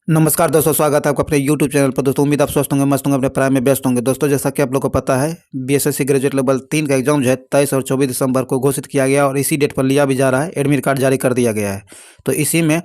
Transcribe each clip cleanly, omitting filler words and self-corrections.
नमस्कार दोस्तों, स्वागत है आपका अपने YouTube चैनल पर। दोस्तों उम्मीद आप स्वस्थ होंगे, मस्त होंगे, अपने प्राय में व्यस्त होंगे। दोस्तों जैसा कि आप लोग को पता है, बीएसएससी ग्रेजुएट लेवल 3 का एग्जाम जो है 23 और 24 दिसंबर को घोषित किया गया और इसी डेट पर लिया भी जा रहा है। एडमिट कार्ड जारी कर दिया गया है। तो इसी में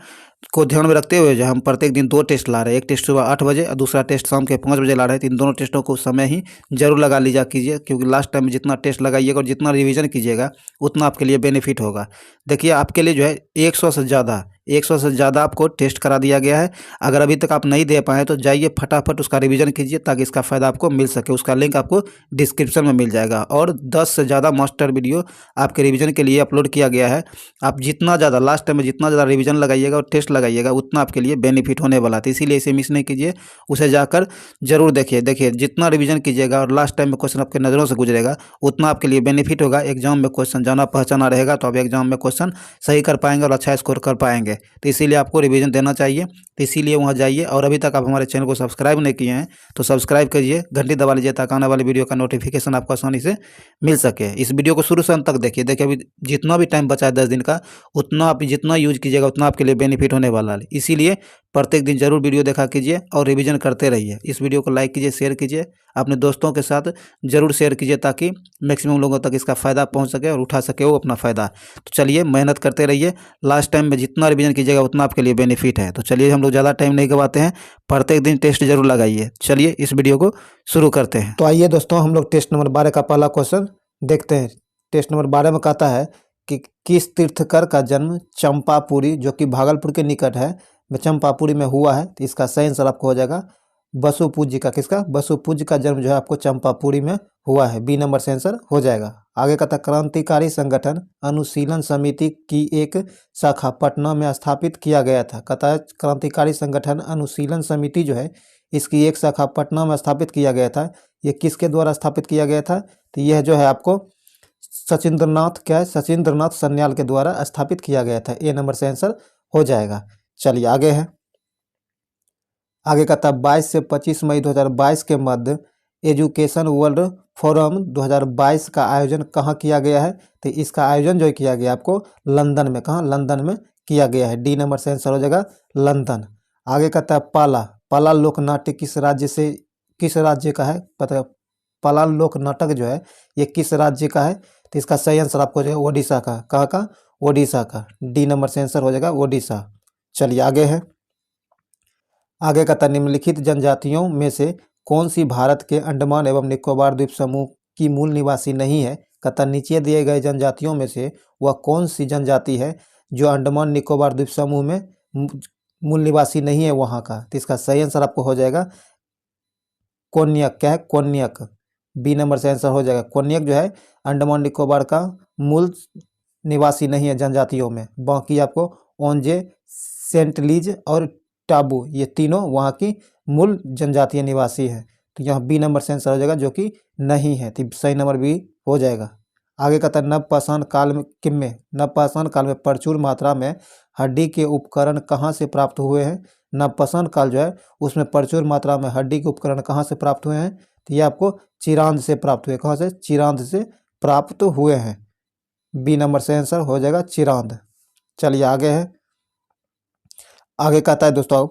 को ध्यान में रखते हुए जो हम प्रत्येक दिन 2 टेस्ट ला रहे हैं। एक टेस्ट सुबह 8 बजे और दूसरा टेस्ट शाम के 5 बजे ला रहे हैं। तो इन दोनों टेस्टों को समय ही जरूर लगा लीजिए कीजिए, क्योंकि लास्ट टाइम में जितना टेस्ट लगाइएगा और जितना रिवीजन कीजिएगा उतना आपके लिए बेनिफिट होगा। देखिए आपके लिए जो है 100 से ज़्यादा आपको टेस्ट करा दिया गया है। अगर अभी तक आप नहीं दे पाए तो जाइए फटाफट उसका रिवीजन कीजिए, ताकि इसका फ़ायदा आपको मिल सके। उसका लिंक आपको डिस्क्रिप्शन में मिल जाएगा और 10 से ज़्यादा मास्टर वीडियो आपके रिवीजन के लिए अपलोड किया गया है। आप जितना ज़्यादा लास्ट टाइम में जितना ज़्यादा रिवीजन लगाइएगा और टेस्ट लगाइएगा उतना आपके लिए बेनिफिट होने वाला है। इसीलिए इसे मिस नहीं कीजिए, उसे जाकर जरूर देखिए जितना रिवीजन कीजिएगा और लास्ट टाइम में क्वेश्चन आपके नज़रों से गुजरेगा उतना आपके लिए बेनिफिट होगा। एग्जाम में क्वेश्चन जाना पहचाना रहेगा तो आप एग्जाम में क्वेश्चन सही कर पाएंगे और अच्छा स्कोर कर पाएंगे। तो इसीलिए आपको रिवीजन देना चाहिए। तो इसीलिए वहाँ जाइए, और अभी तक आप हमारे चैनल को सब्सक्राइब नहीं किए हैं तो सब्सक्राइब करिए, घंटी दबा लीजिए, ताकि आने वाली वीडियो का नोटिफिकेशन आपको आसानी से मिल सके। इस वीडियो को शुरू से अंत तक देखिए अभी जितना भी टाइम बचा है 10 दिन का, उतना आप जितना यूज कीजिएगा उतना आपके लिए बेनिफिट होने वाला है। इसीलिए प्रत्येक दिन जरूर वीडियो देखा कीजिए और रिवीजन करते रहिए। इस वीडियो को लाइक कीजिए, शेयर कीजिए, अपने दोस्तों के साथ जरूर शेयर कीजिए, ताकि मैक्सिमम लोगों तक इसका फ़ायदा पहुंच सके और उठा सके वो अपना फ़ायदा। तो चलिए मेहनत करते रहिए, लास्ट टाइम में जितना रिवीजन कीजिएगा उतना आपके लिए बेनिफिट है। तो चलिए हम लोग ज़्यादा टाइम नहीं गवाते हैं, प्रत्येक दिन टेस्ट जरूर लगाइए। चलिए इस वीडियो को शुरू करते हैं। तो आइए दोस्तों, हम लोग टेस्ट नंबर 12 का पहला क्वेश्चन देखते हैं। टेस्ट नंबर 12 में कहता है कि किस तीर्थकर का जन्म चंपापुरी, जो कि भागलपुर के निकट है, में चंपापुरी में हुआ है। तो इसका सही आंसर आपको हो जाएगा बसुपूज्य का। किसका? बसुपूज्य का जन्म जो है आपको चंपापुरी में हुआ है। बी नंबर से आंसर हो जाएगा। आगे कहता क्रांतिकारी संगठन अनुशीलन समिति की एक शाखा पटना में स्थापित किया गया था। कहता है क्रांतिकारी संगठन अनुशीलन समिति जो है इसकी एक शाखा पटना में स्थापित किया गया था। ये किसके द्वारा स्थापित किया गया था? तो यह जो है आपको सचिंद्रनाथ सन्याल के द्वारा स्थापित किया गया था। ए नंबर से आंसर हो जाएगा। चलिए आगे है। आगे कहता है 22 से 25 मई 2022 के मध्य एजुकेशन वर्ल्ड फोरम 2022 का आयोजन कहाँ किया गया है? तो इसका आयोजन जो किया गया आपको लंदन में। कहाँ? लंदन में किया गया है। डी नंबर से आंसर हो जाएगा लंदन। आगे कहता है पाला लोक नाट्य किस राज्य का है? पता है पाला लोक नाटक जो है ये किस राज्य का है? तो इसका सही आंसर आपको हो जाएगा ओडिशा का। कहाँ का? ओडिशा का। डी नंबर से आंसर हो जाएगा ओडिशा। चलिए आगे है। आगे कहता निम्नलिखित जनजातियों में से कौन सी भारत के अंडमान एवं निकोबार द्वीप समूह की मूल निवासी नहीं है? कहता नीचे दिए गए जनजातियों में से वह कौन सी जनजाति है जो अंडमान निकोबार द्वीप समूह में मूल निवासी नहीं है वहाँ का? तो इसका सही आंसर आपको हो जाएगा कोन्याक। क्या है? कोन्याक। बी नंबर से आंसर हो जाएगा। कोन्याक जो है अंडमान निकोबार का मूल निवासी नहीं है जनजातियों में। बाकी आपको ओंजे, सेंटलीज और टाबू ये तीनों वहाँ की मूल जनजातीय निवासी है। तो यहाँ बी नंबर से आंसर हो जाएगा, जो कि नहीं है। तो सही नंबर बी हो जाएगा। आगे कहता है नवपाषाण काल में प्रचुर मात्रा में हड्डी के उपकरण कहाँ से प्राप्त हुए हैं? नवपाषाण काल जो है उसमें प्रचुर मात्रा में हड्डी के उपकरण कहाँ से प्राप्त हुए हैं? तो ये आपको चिरांद से प्राप्त हुए। कहाँ से? चिरांद से प्राप्त हुए हैं। बी नंबर से आंसर हो जाएगा चिरांद। चलिए आगे है। आगे कहता है दोस्तों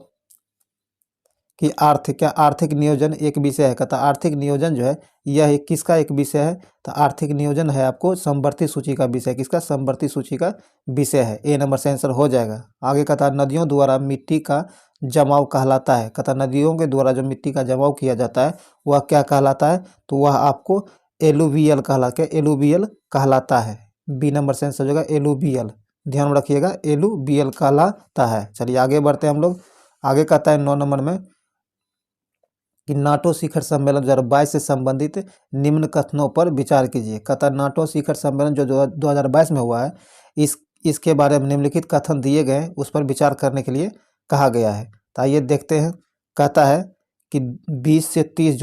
कि आर्थिक नियोजन एक विषय है। कहता आर्थिक नियोजन जो है यह किसका एक विषय है? तो आर्थिक नियोजन है आपको समवर्ती सूची का विषय। किसका? समवर्ती सूची का विषय है। ए नंबर से आंसर हो जाएगा। आगे कहता नदियों द्वारा मिट्टी का जमाव कहलाता है। कहता नदियों के द्वारा जो मिट्टी का जमाव किया जाता है वह क्या कहलाता है? तो वह आपको एलुवियल कहलाता है। बी नंबर से आंसर हो जाएगा एलुवियल। ध्यान में रखिएगा, एलुवियल कहलाता है। चलिए आगे बढ़ते हैं हम लोग। आगे कहता है 9 नंबर में कि नाटो शिखर सम्मेलन 2022 से संबंधित निम्न कथनों पर विचार कीजिए। कहता नाटो शिखर सम्मेलन जो 2022 में हुआ है इसके बारे में निम्नलिखित कथन दिए गए उस पर विचार करने के लिए कहा गया है। तो आइए देखते हैं। कहता है कि 20 से 30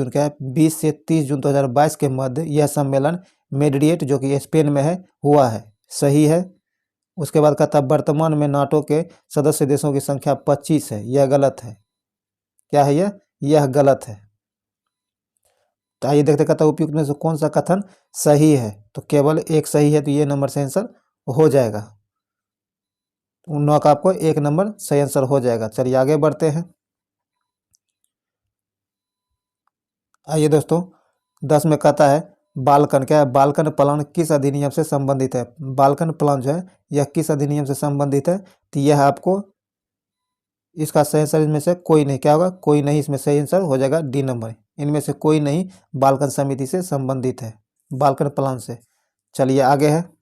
जून 2022 के मध्य यह सम्मेलन मेड्रिड जो कि स्पेन में है हुआ है। सही है। उसके बाद कहता है वर्तमान में नाटो के सदस्य देशों की संख्या 25 है। यह गलत है। क्या है यह गलत है। तो आइए देखते कहता उपयुक्त में से कौन सा कथन सही है? तो केवल एक सही है। तो ये नंबर से आंसर हो जाएगा। 9 का आपको 1 नंबर सही आंसर हो जाएगा। चलिए आगे बढ़ते हैं। आइए दोस्तों, 10 में कहता है बालकन, क्या है, बालकन प्लान किस अधिनियम से संबंधित है। बालकन प्लान जो है यह किस अधिनियम से संबंधित है, तो यह आपको इसका सही आंसर इनमें से कोई नहीं, क्या होगा, कोई नहीं, इसमें सही आंसर हो जाएगा डी नंबर। इनमें से कोई नहीं बालकन समिति से संबंधित है, बालकन प्लान से। चलिए आगे है,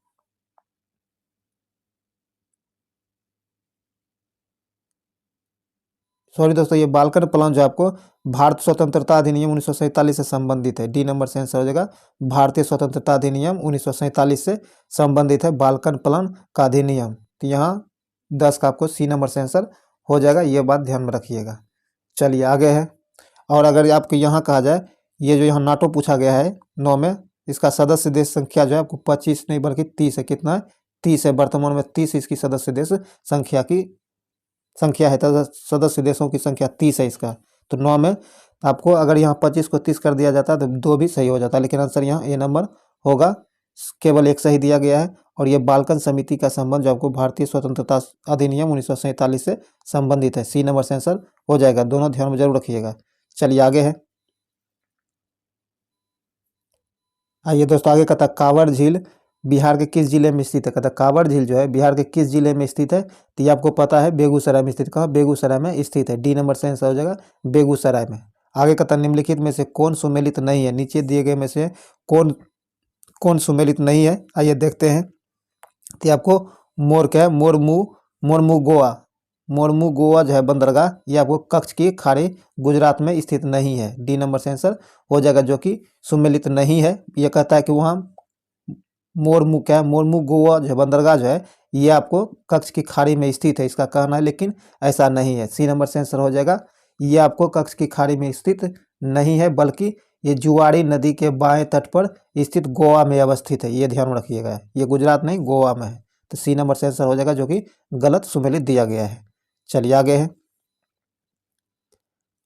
सॉरी दोस्तों, ये बालकन प्लान जो आपको भारत स्वतंत्रता अधिनियम 1947 से संबंधित है। डी नंबर से आंसर हो जाएगा भारतीय स्वतंत्रता अधिनियम 1947 से संबंधित है बालकन प्लान का अधिनियम। तो यहाँ 10 का आपको सी नंबर से आंसर हो जाएगा, ये बात ध्यान में रखिएगा। चलिए आगे है, और अगर आपको यहाँ कहा जाए, ये जो यहाँ नाटो पूछा गया है 9 में, इसका सदस्य देश संख्या जो है आपको 25 नहीं बल्कि 30 है। कितना है, 30 है। वर्तमान में 30 इसकी सदस्य देश संख्या है, तो सदस्य देशों की संख्या 30 है इसका। तो 9 में आपको अगर यहाँ 25 को 30 कर दिया जाता है तो 2 भी सही हो जाता है, लेकिन आंसर यहाँ ए नंबर होगा, केवल एक सही दिया गया है। और ये बालकन समिति का संबंध जो आपको भारतीय स्वतंत्रता अधिनियम 1947 से संबंधित है। सी नंबर से आंसर हो जाएगा, दोनों ध्यान में जरूर रखिएगा। चलिए आगे है, आइए दोस्तों, आगे कहता कांवड़ झील बिहार के किस जिले में स्थित है। कहता कांवड़ झील जो है बिहार के किस जिले में स्थित है, तो ये आपको पता है बेगूसराय में स्थित। कहाँ, बेगूसराय में स्थित है। डी नंबर से आंसर हो जाएगा बेगूसराय में। आगे कहता निम्नलिखित में से कौन सुमेलित नहीं है, नीचे दिए गए में से कौन कौन सुमेलित नहीं है। आइए देखते हैं, तो आपको मोर क्या है, मोरमू गोवा, मोरमू गोवा जो है बंदरगाह, ये आपको कच्छ की खाड़ी गुजरात में स्थित नहीं है। डी नंबर से आंसर हो जाएगा, जो कि सुमेलित नहीं है। ये कहता है कि वहाँ मोरमू क्या है, मोरमू गोवा जो बंदरगाह जो है ये आपको कच्छ की खाड़ी में स्थित है, इसका कहना है, लेकिन ऐसा नहीं है। सी नंबर से आंसर हो जाएगा, ये आपको कच्छ की खाड़ी में स्थित नहीं है, बल्कि ये जुआड़ी नदी के बाएं तट पर स्थित गोवा में अवस्थित है। ये ध्यान में रखिएगा, ये गुजरात नहीं गोवा में है। तो सी नंबर से आंसर हो जाएगा, जो कि गलत सुमेलित दिया गया है। चलिए आगे है,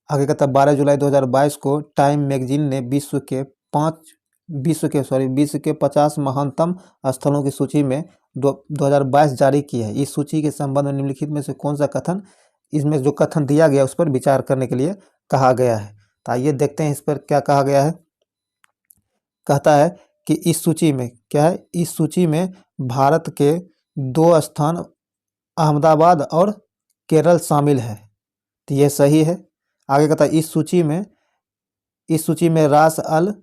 आगे कहता है 12 जुलाई 2022 को टाइम मैगजीन ने विश्व के 50 महानतम स्थलों की सूची में 2022 जारी की है। इस सूची के संबंध में निम्नलिखित में से कौन सा कथन, इसमें जो कथन दिया गया उस पर विचार करने के लिए कहा गया है। तो आइए देखते हैं इस पर क्या कहा गया है। कहता है कि इस सूची में क्या है, इस सूची में भारत के 2 स्थान अहमदाबाद और केरल शामिल है। तो ये सही है। आगे कहता है इस सूची में रास अल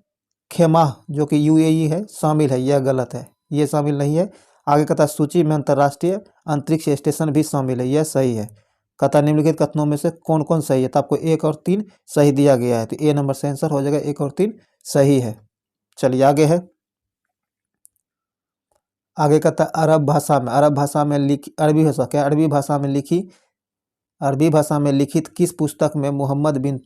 खेमा जो कि यूएई है शामिल है। यह गलत है, ये शामिल नहीं है। आगे कहता है सूची में अंतर्राष्ट्रीय अंतरिक्ष स्टेशन भी शामिल है। यह सही है। कहता है निम्नलिखित कथनों में से कौन कौन सही है, तो आपको 1 और 3 सही दिया गया है। तो ए नंबर से आंसर हो जाएगा 1 और 3 सही है। चलिए आगे है, आगे कहता है अरब भाषा में लिखी, अरबी भाषा में लिखित किस पुस्तक में मोहम्मद बिन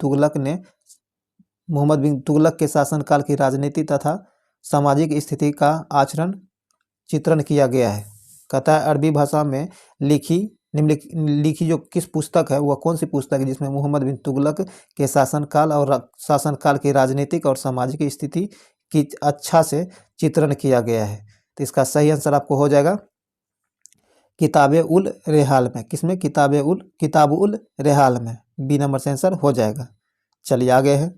तुगलक के शासनकाल की राजनीति तथा सामाजिक स्थिति का चित्रण किया गया है। कहता है अरबी भाषा में लिखी जो किस पुस्तक है, वह कौन सी पुस्तक है जिसमें मोहम्मद बिन तुगलक के शासनकाल की राजनीतिक और सामाजिक स्थिति की अच्छा से चित्रण किया गया है। तो इसका सही आंसर आपको हो जाएगा किताबे उल रेहाल में। किसमें, किताब उल रेहाल में। बी नंबर से आंसर हो जाएगा। चलिए आगे है,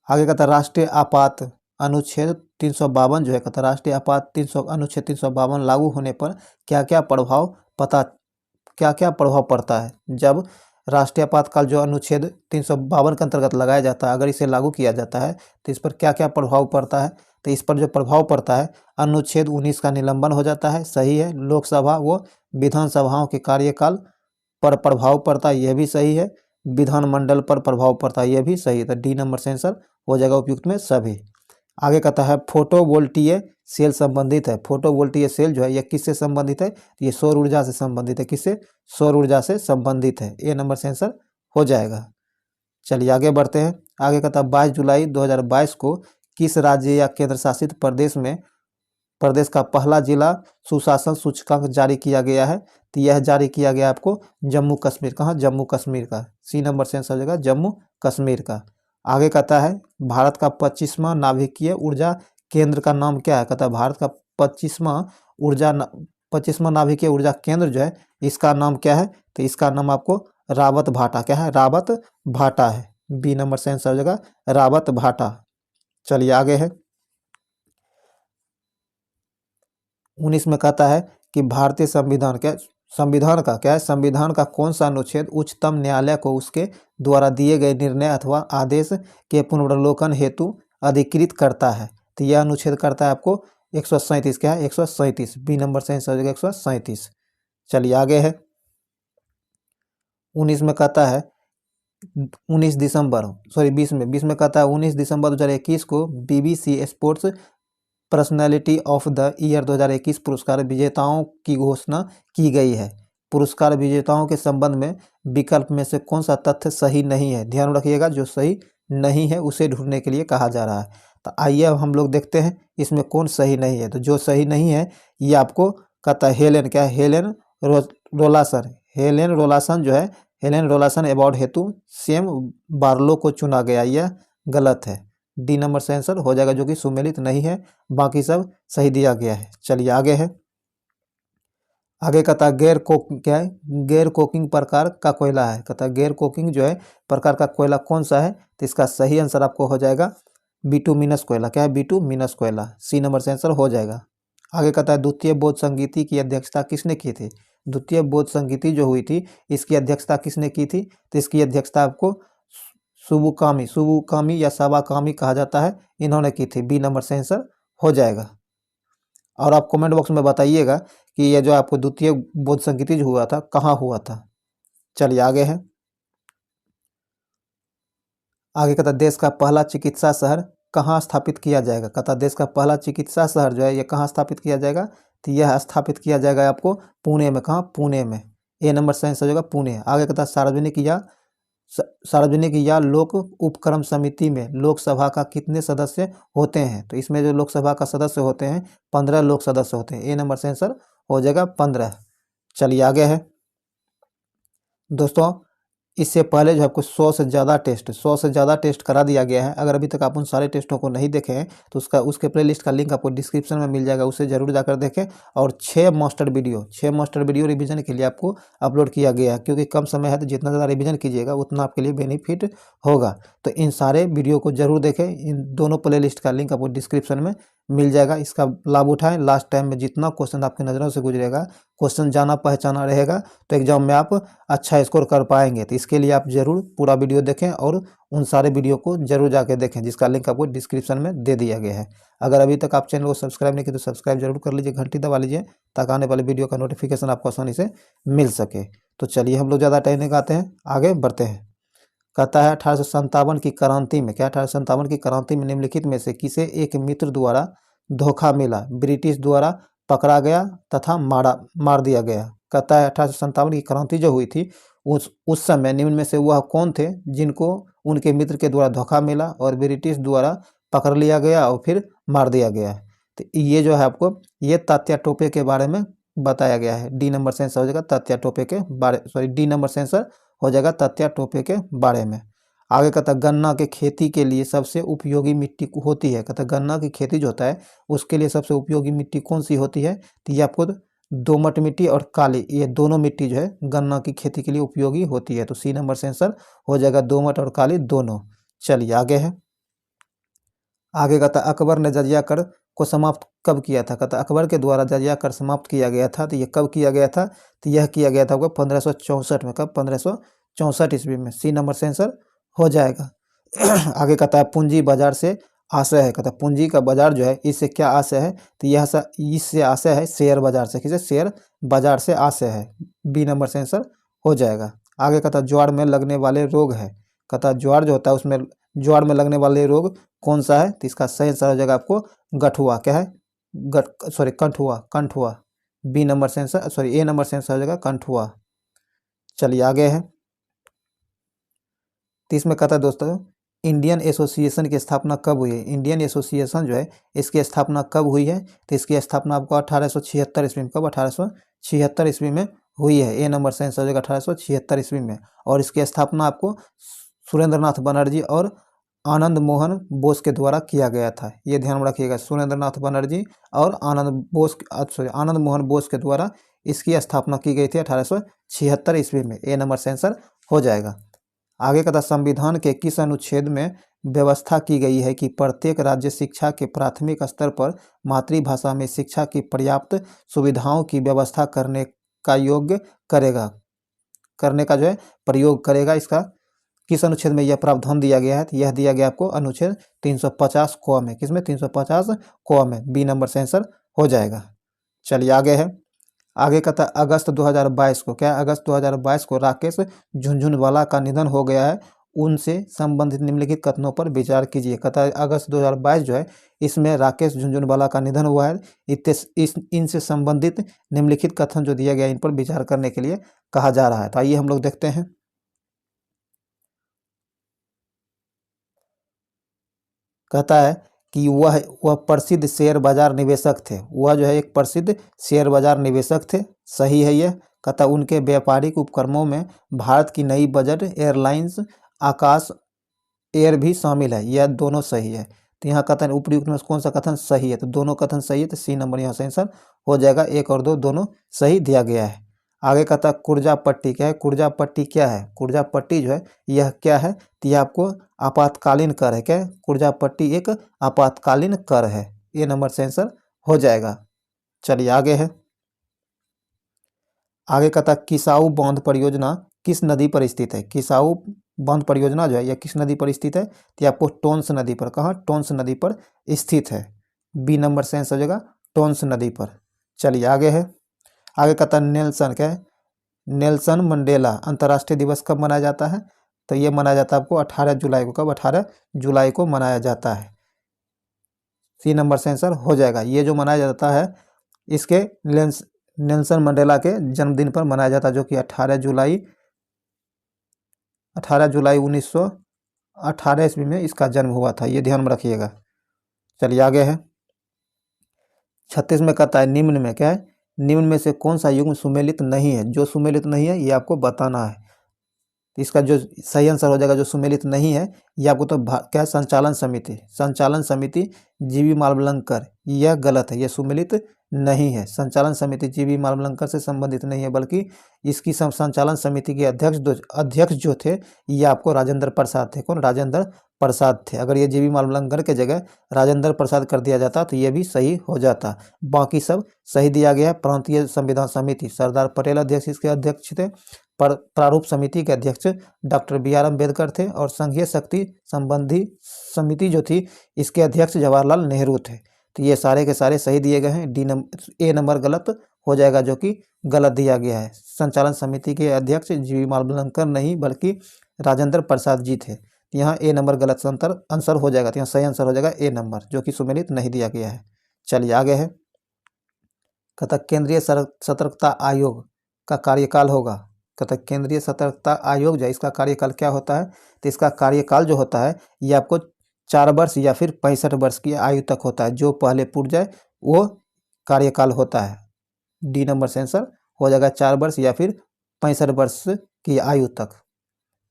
आगे कहता राष्ट्रीय आपात अनुच्छेद 352 जो है, कहता राष्ट्रीय आपात अनुच्छेद 352 लागू होने पर क्या क्या प्रभाव पड़ता है। जब राष्ट्रीय आपातकाल जो अनुच्छेद 352 के अंतर्गत लगाया जाता है, अगर इसे लागू किया जाता है तो इस पर क्या क्या प्रभाव पड़ता है। तो इस पर जो प्रभाव पड़ता है, अनुच्छेद 19 का निलंबन हो जाता है, सही है। लोकसभा व विधानसभाओं के कार्यकाल पर प्रभाव पड़ता है, यह भी सही है। विधानमंडल पर प्रभाव पड़ता है, यह भी सही है। तो डी नंबर से आंसर हो जाएगा उपयुक्त में सभी। आगे कहता है फोटोवोल्टीय सेल संबंधित है। फोटोवोल्टीय सेल जो है यह किससे संबंधित है, ये सौर ऊर्जा से संबंधित है। किससे, सौर ऊर्जा से संबंधित है। ए नंबर से आंसर हो जाएगा। चलिए आगे बढ़ते हैं, आगे कहता है 22 जुलाई 2022 को किस राज्य या केंद्र शासित प्रदेश का पहला जिला सुशासन सूचकांक जारी किया गया है। तो यह जारी किया गया आपको जम्मू कश्मीर। कहाँ, जम्मू कश्मीर का। सी नंबर से आंसर हो जाएगा जम्मू कश्मीर का। आगे कहता है भारत का 25वां नाभिकीय ऊर्जा केंद्र का नाम क्या है। कहता है भारत का 25वां नाभिकीय ऊर्जा केंद्र जो है इसका नाम क्या है। तो इसका नाम आपको रावत भाटा क्या है, रावत भाटा है। बी नंबर से आंसर हो जाएगा रावत भाटा। चलिए आगे है। 19 में कहता है कि भारतीय संविधान संविधान का कौन सा अनुच्छेद उच्चतम न्यायालय को उसके द्वारा दिए गए निर्णय अथवा आदेश के पुनर्वलोकन हेतु अधिकृत करता है। तो यह अनुच्छेद करता है आपको 137। क्या है? 137। बी नंबर से आंसर हो जाएगा 137। चलिए आगे है। 19 में कहता है 19 दिसंबर सॉरी 20 में कहता है 19 दिसंबर 2021 को BBC sports personality of the year 2021 पुरस्कार विजेताओं की घोषणा की गई है। पुरस्कार विजेताओं के संबंध में विकल्प में से कौन सा तथ्य सही नहीं है? ध्यान रखिएगा, जो सही नहीं है उसे ढूंढने के लिए कहा जा रहा है। तो आइए अब हम लोग देखते हैं इसमें कौन सही नहीं है। तो जो सही नहीं है ये आपको कहता है हेलेन, क्या है? हेलेन रोलासन। हेलेन रोलासन जो है, हेलेन रोलासन अवार्ड हेतु सेम बार्लो को चुना गया, यह गलत है। डी नंबर से आंसर हो जाएगा, जो कि सुमेलित नहीं है, बाकी सब सही दिया गया है। चलिए आगे है। आगे कहता है क्या है? गैर कोकिंग प्रकार का कोयला है। कहता है गैर कोकिंग जो है प्रकार का कोयला कौन सा है? तो इसका सही आंसर आपको हो जाएगा बिटुमिनस कोयला। क्या है? बिटुमिनस कोयला। सी नंबर से आंसर हो जाएगा। आगे कहता है द्वितीय बौद्ध संगीति की अध्यक्षता किसने की थी? द्वितीय बौद्ध संगीति जो हुई थी इसकी अध्यक्षता किसने की थी? तो इसकी अध्यक्षता आपको सुबुकामी या सवाकामी कहा जाता है, इन्होंने की थी। बी नंबर से आंसर हो जाएगा। और आप कमेंट बॉक्स में बताइएगा कि यह जो आपको द्वितीय बौद्ध संगीति जो हुआ था कहाँ हुआ था। चलिए आगे है। आगे कहता देश का पहला चिकित्सा शहर कहाँ स्थापित किया जाएगा? कहता देश का पहला चिकित्सा शहर जो है ये कहाँ स्थापित किया जाएगा? तो यह स्थापित किया जाएगा आपको पुणे में। कहाँ? पुणे में। ए नंबर से आंसर हो जाएगा पुणे। आगे कहता सार्वजनिक या लोक उपक्रम समिति में लोकसभा का कितने सदस्य होते हैं? तो इसमें जो लोकसभा का सदस्य होते हैं 15 लोक सदस्य होते हैं। ए नंबर से आंसर हो जाएगा 15। चलिए आगे है। दोस्तों इससे पहले जो आपको 100 से ज़्यादा टेस्ट करा दिया गया है। अगर अभी तक आप उन सारे टेस्टों को नहीं देखे हैं तो उसके प्लेलिस्ट का लिंक आपको डिस्क्रिप्शन में मिल जाएगा, उसे जरूर जाकर देखें। और 6 मास्टर वीडियो रिवीजन के लिए आपको अपलोड किया गया है, क्योंकि कम समय है तो जितना ज़्यादा रिवीजन कीजिएगा उतना आपके लिए बेनिफिट होगा। तो इन सारे वीडियो को जरूर देखें। इन दोनों प्लेलिस्ट का लिंक आपको डिस्क्रिप्शन में मिल जाएगा, इसका लाभ उठाएं। लास्ट टाइम में जितना क्वेश्चन आपकी नज़रों से गुजरेगा, क्वेश्चन जाना पहचाना रहेगा, तो एग्जाम में आप अच्छा स्कोर कर पाएंगे। तो इसके लिए आप जरूर पूरा वीडियो देखें और उन सारे वीडियो को जरूर जाके देखें, जिसका लिंक आपको डिस्क्रिप्शन में दे दिया गया है। अगर अभी तक आप चैनल को सब्सक्राइब नहीं किए तो सब्सक्राइब जरूर कर लीजिए, घंटी दबा लीजिए, ताकि आने वाले वीडियो का नोटिफिकेशन आपको आसानी से मिल सके। तो चलिए हम लोग ज़्यादा टाइम नहीं लगाते हैं, आगे बढ़ते हैं। कहता है 1857 की क्रांति में, क्या 1857 की क्रांति में निम्नलिखित में से किसे एक मित्र द्वारा धोखा मिला, ब्रिटिश द्वारा पकड़ा गया तथा मार दिया गया? कहता है 1857 की क्रांति जो हुई थी उस समय निम्न में से वह कौन थे जिनको उनके मित्र के द्वारा धोखा मिला और ब्रिटिश द्वारा पकड़ लिया गया और फिर मार दिया गया? तो ये जो है आपको ये तात्या टोपे के बारे में बताया गया है। डी नंबर से आंसर हो जाएगा तात्या टोपे के बारे डी नंबर से आंसर हो जाएगा तात्या टोपे के बारे में। आगे कहता गन्ना के खेती के लिए सबसे उपयोगी मिट्टी होती है। कहता गन्ना की खेती जो होता है उसके लिए सबसे उपयोगी मिट्टी कौन सी होती है? तो ये आपको दोमट मिट्टी और काली, ये दोनों मिट्टी जो है गन्ना की खेती के लिए उपयोगी होती है। तो सी नंबर से आंसर हो जाएगा दोमट और काली दोनों। चलिए आगे है। आगे कहता अकबर ने जजिया कर को समाप्त कब किया था? कहता अकबर के द्वारा जजिया कर समाप्त किया गया था। तो ये कब किया गया था? तो यह किया गया था आपको 1564 में। कब? 1564 ईस्वी में। सी नंबर से आंसर हो जाएगा। आगे कहता है पूंजी बाजार से आशय है। कहता है पूंजी का बाजार जो है इससे क्या आशय है? तो यह इससे आशय है शेयर बाजार से। किसे? शेयर बाजार से आशय है। बी नंबर से आंसर हो जाएगा। आगे कहता ज्वार में लगने वाले रोग है। कहता ज्वार जो होता है उसमें ज्वार में लगने वाले रोग कौन सा है? तो इसका सही आंसर हो जाएगा आपको गठुआ। क्या है? कंठुआ। बी नंबर से आंसर ए नंबर से आंसर हो जाएगा कंठुआ। चलिए आगे है। तो इसमें कहता है दोस्तों इंडियन एसोसिएशन की स्थापना कब हुई है? इंडियन एसोसिएशन जो है इसकी स्थापना कब हुई है? तो इसकी स्थापना आपको 1876 ईस्वी में। कब? 1876 ईस्वी में हुई है। ए नंबर से आंसर हो जाएगा 1876 ईस्वी में। और इसकी स्थापना आपको सुरेंद्रनाथ बनर्जी और आनंद मोहन बोस के द्वारा किया गया था। ये ध्यान में रखिएगा, सुरेंद्रनाथ बनर्जी और आनंद मोहन बोस के द्वारा इसकी स्थापना की गई थी 1876 ईस्वी में। ए नंबर से आंसर हो जाएगा। आगे कहता संविधान के किस अनुच्छेद में व्यवस्था की गई है कि प्रत्येक राज्य शिक्षा के प्राथमिक स्तर पर मातृभाषा में शिक्षा की पर्याप्त सुविधाओं की व्यवस्था करने का योग्य करेगा, करने का जो है प्रयोग करेगा। इसका किस अनुच्छेद में यह प्रावधान दिया गया है? यह दिया गया आपको अनुच्छेद 350 क में। किसमें? 350 क में। बी नंबर से आंसर हो जाएगा। चलिए आगे है। आगे कहता है अगस्त 2022 को, क्या अगस्त 2022 को राकेश झुनझुनवाला का निधन हो गया है, उनसे संबंधित निम्नलिखित कथनों पर विचार कीजिए। कहता है अगस्त 2022 जो है इसमें राकेश झुनझुनवाला का निधन हुआ है। इनसे संबंधित निम्नलिखित कथन जो दिया गया इन पर विचार करने के लिए कहा जा रहा है। तो आइए हम लोग देखते हैं। कहता है कि वह प्रसिद्ध शेयर बाजार निवेशक थे। वह जो है एक प्रसिद्ध शेयर बाजार निवेशक थे। सही है यह। कहता उनके व्यापारिक उपक्रमों में भारत की नई बजट एयरलाइंस आकाश एयर भी शामिल है। यह दोनों सही है। तो यहाँ कथन उपयुक्त में कौन सा कथन सही है? तो दोनों कथन सही है, तो सी नंबर यहाँ से आंसर हो जाएगा। 1 और 2 दोनों सही दिया गया है। आगे कहता कुर्जा पट्टी क्या है? कुर्जा पट्टी क्या है? कुर्जा पट्टी जो है यह क्या है? तो यह आपको आपातकालीन कर है। क्या है? कुर्जा पट्टी एक आपातकालीन कर है। ये नंबर से आंसर हो जाएगा। चलिए आगे है। आगे कहता किसाऊ बांध परियोजना किस नदी पर स्थित है? किसाऊ बांध परियोजना जो है यह किस नदी पर स्थित है? तो आपको टोंस नदी पर। कहाँ? टोंस नदी पर स्थित है। बी नंबर से आंसर हो जाएगा टोंस नदी पर। चलिए आगे है। आगे कहता नेल्सन क्या है? नेल्सन मंडेला अंतर्राष्ट्रीय दिवस कब मनाया जाता है? तो ये मनाया जाता है आपको 18 जुलाई को। कब? 18 जुलाई को मनाया जाता है। सी नंबर से आंसर हो जाएगा। ये जो मनाया जाता है इसके नेल्सन मंडेला के जन्मदिन पर मनाया जाता है, जो कि 18 जुलाई 1918 ईस्वी में इसका जन्म हुआ था। ये ध्यान में रखिएगा। चलिए आगे है। 36 में कहता है निम्न में क्या है? निम्न में से कौन सा युग्म सुमेलित नहीं है? जो सुमेलित नहीं है ये आपको बताना है। तो इसका जो सही आंसर हो जाएगा जो सुमेलित नहीं है ये आपको तो क्या है? संचालन समिति। संचालन समिति जीवी मालवलंकर, यह गलत है। यह सुमेलित नहीं है। संचालन समिति जीवी मालवलंकर से संबंधित नहीं है, बल्कि इसकी संचालन समिति के अध्यक्ष जो थे ये आपको राजेंद्र प्रसाद थे। कौन? राजेंद्र प्रसाद थे। अगर ये जीवी मालवलंकर के जगह राजेंद्र प्रसाद कर दिया जाता तो ये भी सही हो जाता। बाकी सब सही दिया गया है। प्रांतीय संविधान समिति सरदार पटेल अध्यक्ष इसके अध्यक्ष थे। प्रारूप समिति के अध्यक्ष डॉक्टर BR अम्बेडकर थे। और संघीय शक्ति संबंधी समिति जो थी इसके अध्यक्ष जवाहरलाल नेहरू थे। तो ये सारे के सारे सही दिए गए हैं। ए नंबर गलत हो जाएगा, जो कि गलत दिया गया है। संचालन समिति के अध्यक्ष जीवी मालवलंकर नहीं बल्कि राजेंद्र प्रसाद जी थे। यहाँ ए नंबर गलत आंसर हो जाएगा। तो यहाँ सही आंसर हो जाएगा ए नंबर, जो कि सुमेलित नहीं दिया गया है। चलिए आगे है। कहता केंद्रीय सतर्कता आयोग का कार्यकाल होगा। कहता केंद्रीय सतर्कता आयोग जो है इसका कार्यकाल क्या होता है? तो इसका कार्यकाल जो होता है ये आपको 4 वर्ष या फिर 65 वर्ष की आयु तक होता है। जो पहले पूर्ण जाए वो कार्यकाल होता है। डी नंबर से आंसर हो जाएगा 4 वर्ष या फिर 65 वर्ष की आयु तक।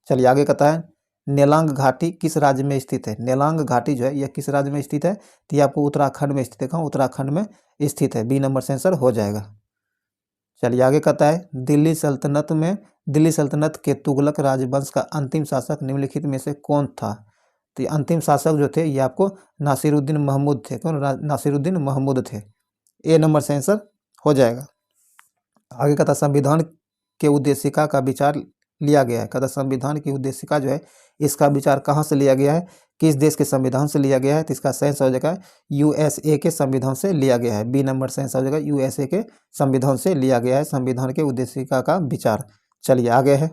चलिए आगे कहता है नेलांग घाटी किस राज्य में स्थित है? नेलांग घाटी जो है यह किस राज्य में स्थित है? तो ये आपको उत्तराखंड में स्थित है। कहाँ? उत्तराखंड में स्थित है। बी नंबर से आंसर हो जाएगा। चलिए आगे कहता है दिल्ली सल्तनत के तुगलक राजवंश का अंतिम शासक निम्नलिखित में से कौन था? तो अंतिम शासक जो थे ये आपको नासिरुद्दीन महमूद थे। कौन? नासिरुद्दीन महमूद थे। ए नंबर से आंसर हो जाएगा। आगे कहता संविधान के उद्देशिका का विचार लिया गया है। कहता संविधान की उद्देशिका जो है इसका विचार कहाँ से लिया गया है? किस देश के संविधान से लिया गया है? तो इसका सही आंसर हो जाएगा USA के संविधान से लिया गया है। बी नंबर से आंसर हो जाएगा USA के संविधान से लिया गया है संविधान के उद्देशिका का विचार। चलिए आगे है।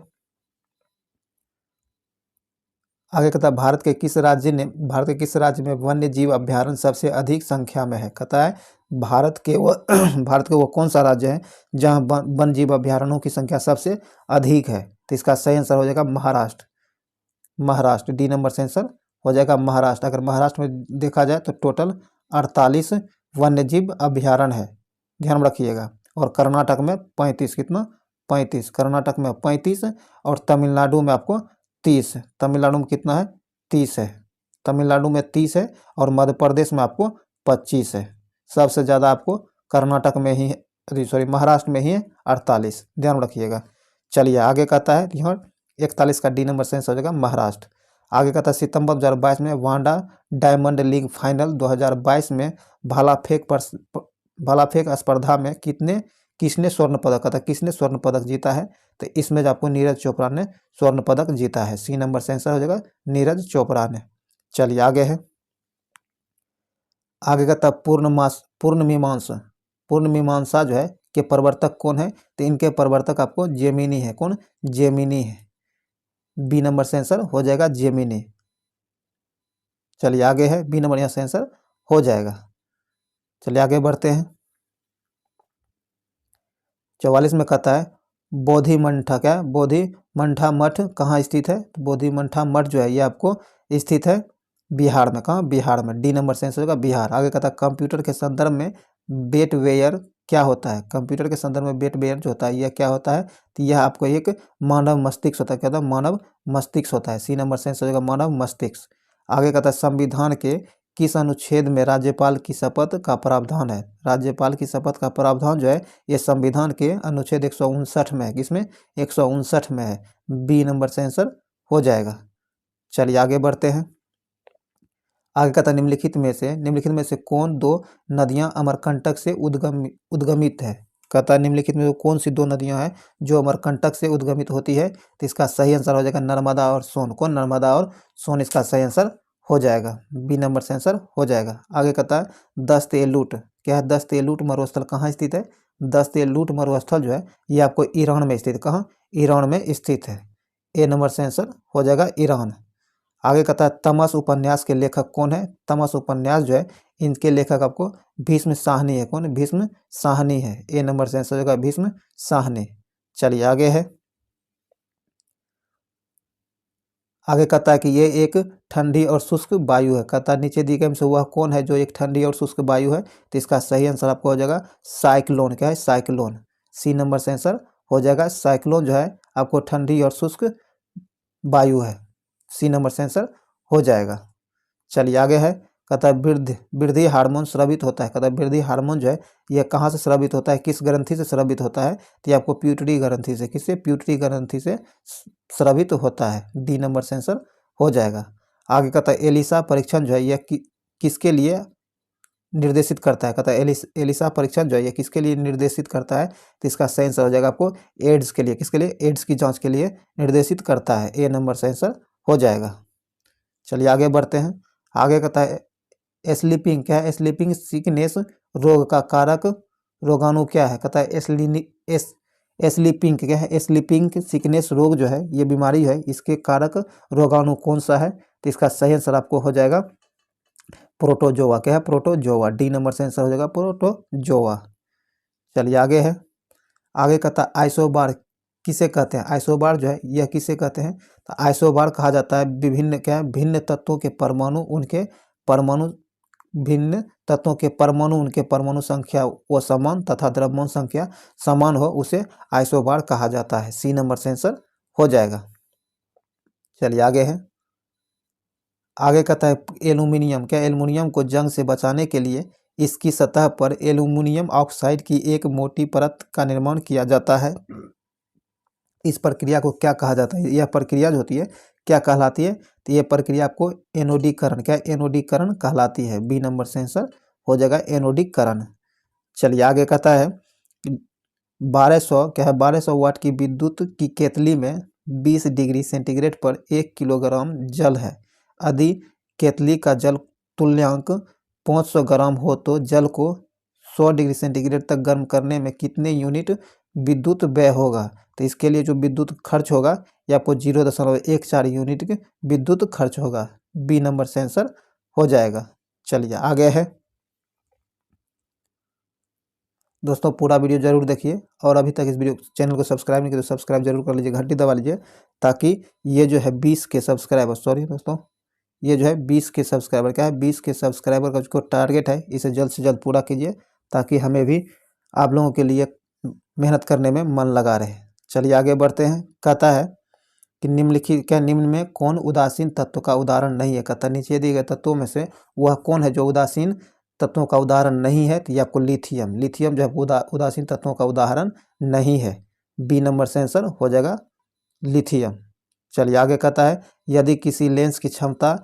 आगे कहता है भारत के किस राज्य में वन्य जीव अभ्यारण्य सबसे अधिक संख्या में है? कहता है भारत के वो कौन सा राज्य है जहाँ वन्य जीव अभ्यारण्यों की संख्या सबसे अधिक है? तो इसका सही आंसर हो जाएगा महाराष्ट्र। डी नंबर से आंसर हो जाएगा महाराष्ट्र। अगर महाराष्ट्र में देखा जाए तो टोटल 48 वन्य जीव अभ्यारण्य है। ध्यान में रखिएगा। और कर्नाटक में 35। कितना? 35। कर्नाटक में 35 और तमिलनाडु में आपको 30। तमिलनाडु में कितना है? 30 है। तमिलनाडु में 30 है और मध्य प्रदेश में आपको 25 है। सबसे ज़्यादा आपको कर्नाटक में ही है, महाराष्ट्र में ही है 48। ध्यान रखिएगा। चलिए आगे कहता है यहाँ 41 का डी नंबर से आंसर हो जाएगा महाराष्ट्र। आगे कहता है सितंबर 2022 में वांडा डायमंड लीग फाइनल 2022 में भालाफेंक स्पर्धा में किसने स्वर्ण पदक, कहता है किसने स्वर्ण पदक जीता है, तो इसमें जो आपको नीरज चोपड़ा ने स्वर्ण पदक जीता है। सी नंबर से आंसर हो जाएगा नीरज चोपड़ा ने। चलिए आगे है, आगे कहता है पूर्ण मीमांसा जो है के प्रवर्तक कौन है, तो इनके प्रवर्तक आपको जेमिनी है। कौन? जेमिनी है। बी नंबर से आंसर हो जाएगा जेमिनी। चलिए आगे है, बी नंबर यहाँ से आंसर हो जाएगा। चलिए आगे बढ़ते हैं। 44 में कहता है बोधिमंठा, क्या है? बोधिमंठा मठ कहाँ स्थित है, तो बोधिमंठा मठ जो है ये आपको स्थित है बिहार में। कहाँ? बिहार में। डी नंबर से आंसर होगा बिहार। आगे कहता है कंप्यूटर के संदर्भ में बेटवेयर क्या होता है, कंप्यूटर के संदर्भ में बेटवेयर जो होता है यह क्या होता है, तो यह आपको एक मानव मस्तिष्क होता है। क्या होता है? मानव मस्तिष्क होता है। सी नंबर से आंसर होगा मानव मस्तिष्क। आगे कहता है संविधान के किस अनुच्छेद में राज्यपाल की शपथ का प्रावधान है, राज्यपाल की शपथ का प्रावधान जो है ये संविधान के अनुच्छेद 159 में है। किसमें? 159 में है। बी नंबर से आंसर हो जाएगा। चलिए आगे बढ़ते हैं। आगे कहता है निम्नलिखित में से कौन दो नदियां अमरकंटक से उद्गमित है, कहता है निम्नलिखित में कौन सी दो नदियां हैं जो अमरकंटक से उद्गमित होती है, तो इसका सही आंसर हो जाएगा नर्मदा और सोन। कौन? नर्मदा और सोन इसका सही आंसर हो जाएगा। बी नंबर से आंसर हो जाएगा। आगे कहता है दस्तएलुट, क्या है? दस्तएलुट मरुस्थल कहाँ स्थित है, दस्तएलुट मरुस्थल जो है ये आपको ईरान में स्थित है। कहाँ? ईरान में स्थित है। ए नंबर से आंसर हो जाएगा ईरान। आगे कहता है तमस उपन्यास के लेखक कौन है, तमस उपन्यास जो है इनके लेखक आपको भीष्म साहनी है। कौन? भीष्म साहनी है। ए नंबर से आंसर हो जाएगा भीष्म साहनी। चलिए आगे है, आगे कहता है कि ये एक ठंडी और शुष्क वायु है, कहता है नीचे दी गई में से वह कौन है जो एक ठंडी और शुष्क वायु है, तो इसका सही आंसर आपको हो जाएगा साइक्लोन। क्या है? साइक्लोन। सी नंबर से आंसर हो जाएगा साइक्लोन जो है आपको ठंडी और शुष्क वायु है। सी नंबर से आंसर हो जाएगा। चलिए आगे है, कहता है वृद्धि हार्मोन स्रावित होता है, कहता है वृद्धि हार्मोन जो है यह कहाँ से स्रावित होता है, किस ग्रंथि से स्रावित होता है, तो ये आपको प्यूटरी ग्रंथि से, किससे? प्यूटरी ग्रंथि से स्रावित होता है। डी नंबर से आंसर हो जाएगा। आगे कहता है एलिसा परीक्षण जो है यह किसके लिए निर्देशित करता है, कहता है एलिसा परीक्षण जो है ये किसके लिए निर्देशित करता है, तो इसका सही आंसर हो जाएगा आपको एड्स के लिए। किसके लिए? एड्स की जांच के लिए निर्देशित करता है। ए नंबर से आंसर हो जाएगा। चलिए आगे बढ़ते हैं। आगे कहता है स्लीपिंग, क्या है? स्लीपिंग सिकनेस रोग का कारक रोगाणु क्या है, कहता है स्लीपिंग, क्या है? स्लीपिंग सिकनेस रोग जो है ये बीमारी है इसके कारक रोगाणु कौन सा है, तो इसका सही आंसर आपको हो जाएगा प्रोटोजोआ। क्या है? प्रोटोजोआ। डी नंबर से आंसर हो जाएगा प्रोटोजोआ। चलिए आगे है, आगे कहता है आइसोबार किसे कहते हैं, आइसोबार जो है यह किसे कहते हैं, तो आइसोबार कहा जाता है विभिन्न, क्या है? भिन्न तत्वों के परमाणु उनके परमाणु भिन्न तत्वों के परमाणु उनके परमाणु संख्या वो समान तथा द्रव्यमान संख्या समान हो उसे आइसोबार कहा जाता है। सी नंबर से आंसर हो जाएगा। चलिए आगे है, आगे कहता है एल्यूमिनियम, क्या? एल्यूमिनियम को जंग से बचाने के लिए इसकी सतह पर एल्यूमिनियम ऑक्साइड की एक मोटी परत का निर्माण किया जाता है। इस प्रक्रिया को क्या कहा जाता है, यह प्रक्रिया जो होती है क्या कहलाती है, तो यह प्रक्रिया आपको एनोडीकरण, क्या? एनोडीकरण कहलाती है। बी नंबर से आंसर हो जाएगा एनोडीकरण। चलिए आगे कहता है 1200, क्या है? 1200 वाट की विद्युत की केतली में 20 डिग्री सेंटीग्रेड पर 1 किलोग्राम जल है। यदि केतली का जल तुल्यांक 500 ग्राम हो तो जल को 100 डिग्री सेंटीग्रेड तक गर्म करने में कितने यूनिट विद्युत व्यय होगा, तो इसके लिए जो विद्युत खर्च होगा ये आपको 0.14 यूनिट के विद्युत खर्च होगा। बी नंबर से आंसर हो जाएगा। चलिए आगे है, दोस्तों पूरा वीडियो जरूर देखिए और अभी तक इस वीडियो चैनल को सब्सक्राइब नहीं किया तो सब्सक्राइब जरूर कर लीजिए, घंटी दबा लीजिए ताकि ये जो है 20 के सब्सक्राइबर, सॉरी दोस्तों, ये जो है 20 के सब्सक्राइबर, क्या है? 20 के सब्सक्राइबर का जो टारगेट है इसे जल्द से जल्द पूरा कीजिए ताकि हमें भी आप लोगों के लिए मेहनत करने में मन लगा रहे। चलिए आगे बढ़ते हैं। कहता है कि निम्नलिखित, क्या निम्न में कौन उदासीन तत्व का उदाहरण नहीं है, कहता नीचे दिए गए तत्वों में से वह कौन है जो उदासीन तत्वों का उदाहरण नहीं है, तो ये आपको लिथियम, लिथियम जो है उदासीन तत्वों का उदाहरण नहीं है। बी नंबर से आंसर हो जाएगा लिथियम। चलिए आगे कहता है यदि किसी लेंस की क्षमता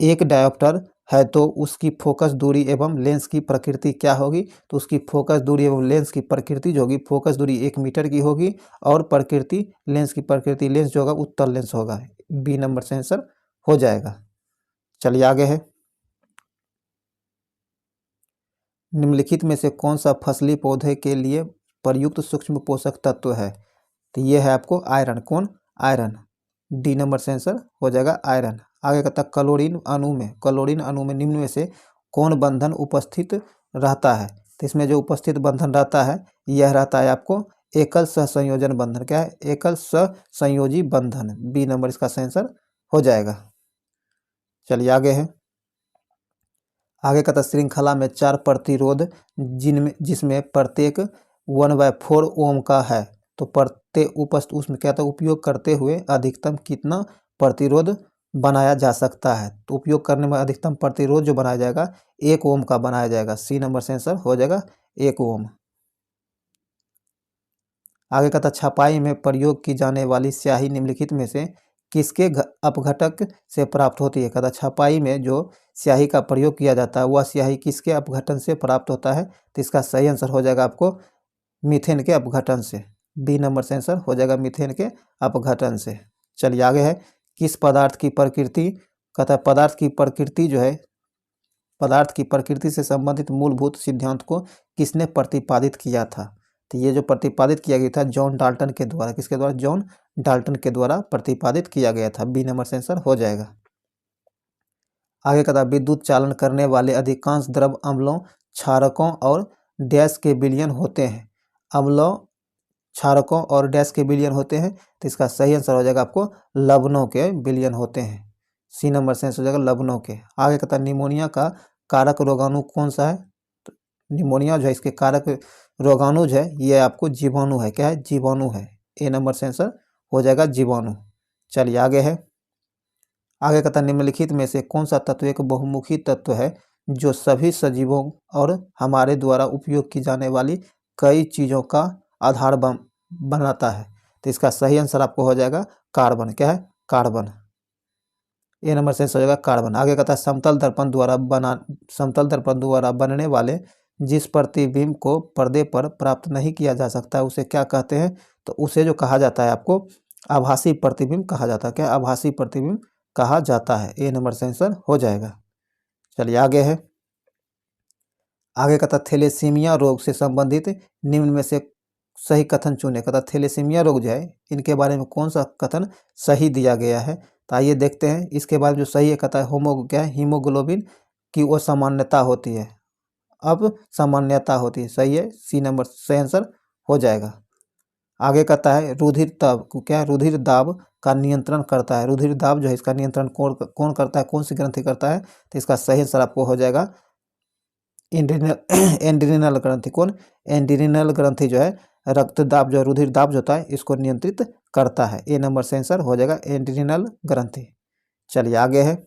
1 डायोप्टर है तो उसकी फोकस दूरी एवं लेंस की प्रकृति क्या होगी। तो उसकी फोकस दूरी एवं लेंस की प्रकृति जो होगी, फोकस दूरी 1 मीटर की होगी और प्रकृति लेंस की प्रकृति, लेंस जो होगा उत्तल लेंस होगा। बी नंबर से आंसर हो जाएगा। चलिए आगे है, निम्नलिखित में से कौन सा फसली पौधे के लिए प्रयुक्त सूक्ष्म पोषक तत्व है। तो ये है आपको आयरन। कौन? आयरन। डी नंबर से आंसर हो जाएगा आयरन। आगे कहता है क्लोरीन अणु में निम्न में से कौन बंधन उपस्थित रहता है। तो इसमें जो उपस्थित बंधन रहता है यह रहता है आपको एकल सहसंयोजन बंधन। क्या है? एकल सहसंयोजी बंधन। बी नंबर इसका आंसर हो जाएगा। चलिए आगे है, आगे कहता श्रृंखला में 4 प्रतिरोध जिसमें प्रत्येक 1/4 ओम का है। तो उसमें क्या था, उपयोग करते हुए अधिकतम कितना प्रतिरोध बनाया जा सकता है। तो उपयोग करने में अधिकतम प्रतिरोध जो बनाया जाएगा 1 ओम का बनाया जाएगा। सी नंबर से आंसर हो जाएगा 1 ओम। आगे कहता छपाई में प्रयोग की जाने वाली स्याही निम्नलिखित में से किसके अपघटक से प्राप्त होती है। कहता छपाई में जो स्याही का प्रयोग किया जाता है वह स्याही किसके अपघटन से प्राप्त होता है। तो इसका सही आंसर हो जाएगा आपको मीथेन के अपघटन से। बी नंबर से आंसर हो जाएगा मीथेन के अपघटन से। चलिए आगे है, किस पदार्थ की प्रकृति, कहता है पदार्थ की प्रकृति जो है, पदार्थ की प्रकृति से संबंधित मूलभूत सिद्धांत को किसने प्रतिपादित किया था। तो ये जो प्रतिपादित किया गया था जॉन डाल्टन के द्वारा। किसके द्वारा? जॉन डाल्टन के द्वारा प्रतिपादित किया गया था। बी नंबर से आंसर हो जाएगा। आगे कहता विद्युत चालन करने वाले अधिकांश द्रव अम्लों, क्षारकों और डैश के विलयन होते हैं। अम्लों, क्षारकों और डैश के विलयन होते हैं। तो इसका सही आंसर हो जाएगा आपको लवणों के विलयन होते हैं। सी नंबर से आंसर हो जाएगा लवणों के। आगे कहता निमोनिया का कारक रोगाणु कौन सा है। तो निमोनिया जो है इसके कारक रोगाणु जो है ये आपको जीवाणु है। क्या है? जीवाणु है। ए नंबर से आंसर हो जाएगा जीवाणु। चलिए आगे है, आगे कहता निम्नलिखित में से कौन सा तत्व एक बहुमुखी तत्व है जो सभी सजीवों और हमारे द्वारा उपयोग की जाने वाली कई चीज़ों का आधार बनाता है। तो इसका सही आंसर आपको हो जाएगा कार्बन। क्या है? कार्बन। ए नंबर से आंसर हो जाएगा कार्बन। आगे कहता है समतल दर्पण द्वारा बनने वाले जिस प्रतिबिंब को पर्दे पर प्राप्त नहीं किया जा सकता उसे क्या कहते हैं। तो उसे जो कहा जाता है आपको आभासी प्रतिबिंब कहा जाता है। क्या? आभासी प्रतिबिंब कहा जाता है। ए नंबर से आंसर हो जाएगा। चलिए आगे है, आगे कहता थैलेसीमिया रोग से संबंधित निम्न में से सही कथन चुने। कहता थैलेसीमिया रोग जो है इनके बारे में कौन सा कथन सही दिया गया है। तो आइए देखते हैं इसके बारे में जो सही है। कहता है क्या है? हीमोग्लोबिन की वो सामान्यता होती है। अब सामान्यता होती है। सही है। सी नंबर सही आंसर हो जाएगा। आगे कहता है रुधिर दाब को क्या है? रुधिर दाब का नियंत्रण करता है। रुधिर दाब जो है इसका नियंत्रण कौन करता है? कौन सी ग्रंथि करता है? तो इसका सही आंसर आपको हो जाएगा एंड्रिनल ग्रंथि। कौन? एंड्रिनल ग्रंथि जो है रक्तदाब जो रुधिर दाब जो होता है इसको नियंत्रित करता है। ए नंबर से आंसर हो जाएगा एंड्रिनल ग्रंथि। चलिए आगे है,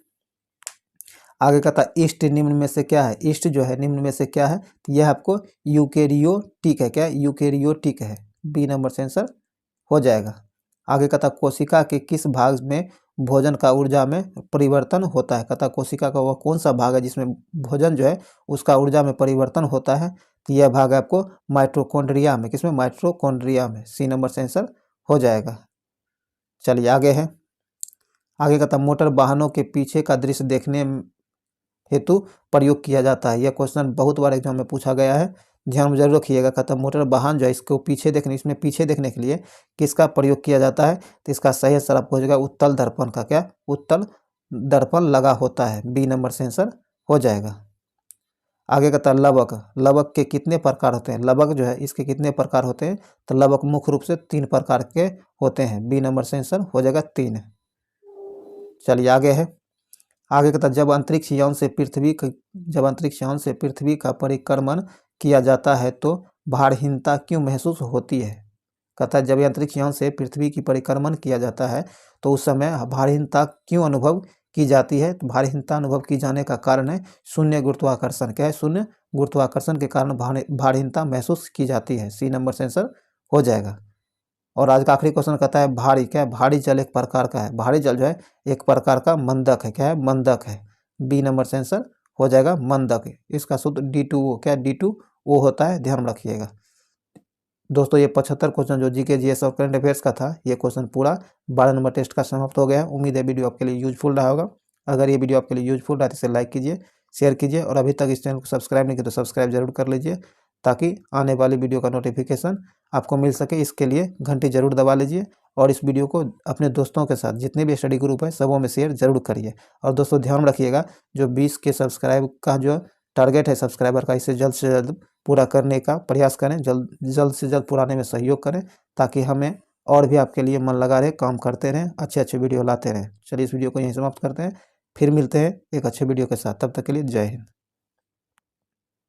आगे कहता है ईस्ट निम्न में से क्या है। ईस्ट जो है निम्न में से क्या है। तो यह आपको यूकेरियोटिक है। क्या? यूकेरियोटिक है। बी नंबर से आंसर हो जाएगा। आगे कहता कोशिका के किस भाग में भोजन का ऊर्जा में परिवर्तन होता है। कहता कोशिका का वह कौन सा भाग है जिसमें भोजन जो है उसका ऊर्जा में परिवर्तन होता है। तो यह भाग है आपको माइटोकॉन्ड्रिया में। किसमें? माइटोकॉन्ड्रिया में। सी नंबर से आंसर हो जाएगा। चलिए आगे है, आगे कहता मोटर वाहनों के पीछे का दृश्य देखने हेतु प्रयोग किया जाता है। यह क्वेश्चन बहुत बार एग्जाम में पूछा गया है, ध्यान में जरूर रखिएगा। कहता मोटर वाहन जो है इसको इसमें पीछे देखने के लिए किसका प्रयोग किया जाता है। तो इसका सही आंसर आपको हो जाएगा उत्तल दर्पण का। क्या? उत्तल दर्पण लगा होता है। बी नंबर से आंसर हो जाएगा। आगे कहता लवक के कितने प्रकार होते हैं। लवक जो है इसके कितने प्रकार होते हैं। तो लवक मुख्य रूप से 3 प्रकार के होते हैं। बी नंबर से आंसर हो जाएगा 3। चलिए आगे है, आगे कहता जब अंतरिक्ष यान से पृथ्वी का परिक्रमण किया जाता है तो भारहीनता क्यों महसूस होती है। कहता है जब अंतरिक्ष यान से पृथ्वी की परिक्रमण किया जाता है तो उस समय भारहीनता क्यों अनुभव की जाती है। तो भारहीनता अनुभव की जाने का कारण है शून्य गुरुत्वाकर्षण। क्या है? शून्य गुरुत्वाकर्षण के कारण भारहीनता महसूस की जाती है। सी नंबर से आंसर हो जाएगा। और आज का आखिरी क्वेश्चन कहता है भारी, क्या है भारी जल एक प्रकार का है, भारी जल जो है एक प्रकार का मंदक है, क्या है मंदक है। बी नंबर से आंसर हो जाएगा मंदक। इसका सूत्र D2O, क्या D2O होता है, ध्यान रखिएगा। दोस्तों ये 75 क्वेश्चन जो जीके जीएस और करंट अफेयर्स का था, ये क्वेश्चन पूरा 12 नंबर टेस्ट का समाप्त हो गया है। उम्मीद है वीडियो आपके लिए यूजफुल रहा होगा। अगर ये वीडियो आपके लिए यूजफुल रहा तो इसे लाइक कीजिए, शेयर कीजिए, और अभी तक इस चैनल को सब्सक्राइब नहीं किया तो सब्सक्राइब जरूर कर लीजिए, ताकि आने वाली वीडियो का नोटिफिकेशन आपको मिल सके। इसके लिए घंटी जरूर दबा लीजिए, और इस वीडियो को अपने दोस्तों के साथ जितने भी स्टडी ग्रुप है सबों में शेयर जरूर करिए। और दोस्तों ध्यान रखिएगा, जो 20 के सब्सक्राइब का जो टारगेट है सब्सक्राइबर का, इसे जल्द से जल्द पूरा करने का प्रयास करें, जल्द से जल्द पूरा होने में सहयोग करें, ताकि हमें और भी आपके लिए मन लगा रहे, काम करते रहें, अच्छे अच्छे वीडियो लाते रहें। चलिए इस वीडियो को यहीं समाप्त करते हैं, फिर मिलते हैं एक अच्छे वीडियो के साथ। तब तक के लिए जय हिंद।